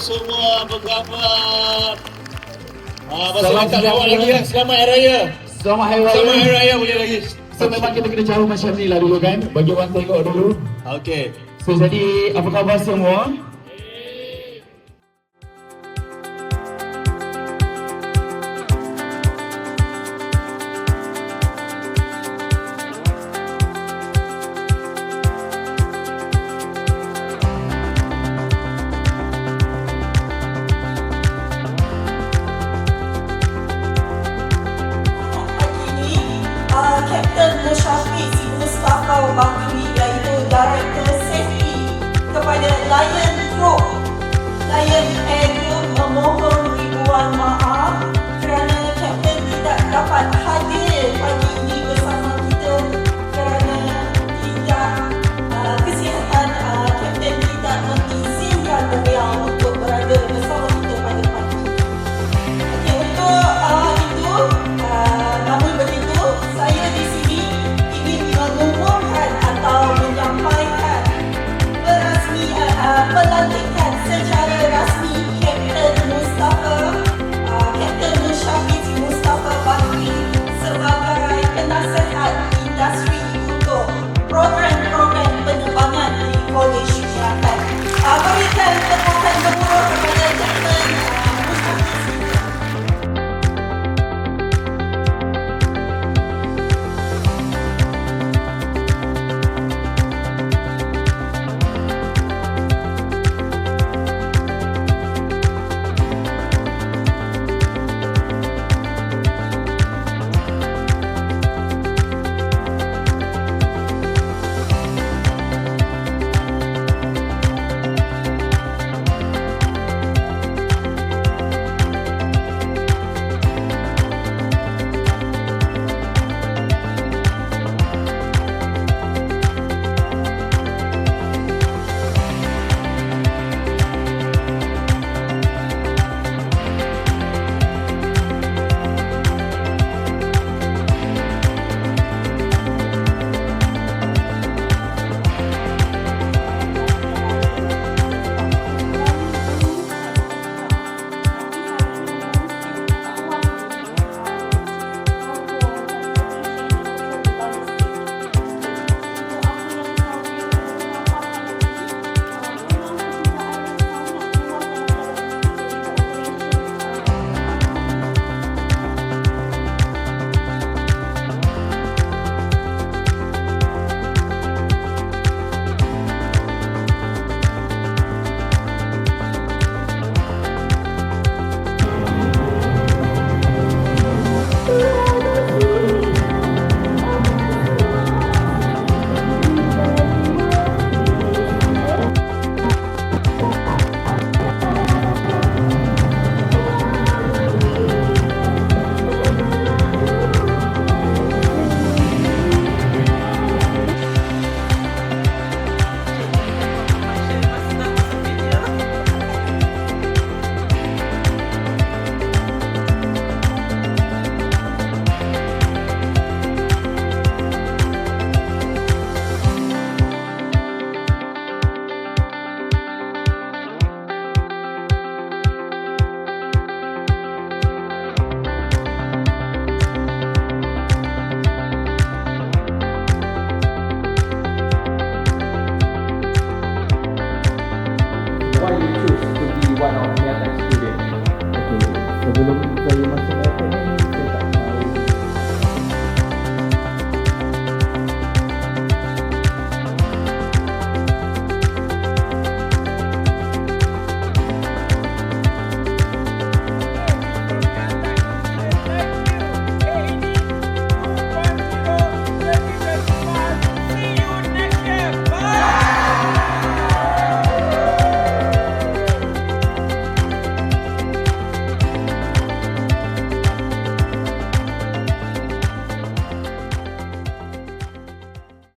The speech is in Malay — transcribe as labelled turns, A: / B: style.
A: semua beberapa Selamat lewat lagi ya. Selamat Hari Raya.
B: Selamat Hari Raya.
A: Selamat Hari Raya boleh lagi.
B: So memang kita kena jauh macam ni lah dulu kan. Bagi orang tengok dulu.
A: Okey.
B: So jadi apa khabar semua?
C: Kapten Shah Mustafa Bakri iaitu Director Safety kepada Lion Group. Lion Air Group memohon ribuan maaf kerana Kapten tidak dapat hadir pagi ini bersama kita kerana tidak kesihatan Kapten tidak mengizinkan beliau untuk berada bersama kita pada pagi ini. Okey, untuk itu namun begitu saya di sini ingin mengumumkan atau menyampaikan pelantikan secara rasmi Kapten Syafiq Mustafa Bakri sebagai penasihat industri untuk program-program penerbangan di Kolej Kesihatan. Berikan tepukan gemuruh kepada Kapten Mustafa.
D: Why you choose to be one of MEATECH student?
E: Okay, sebelum saya masuk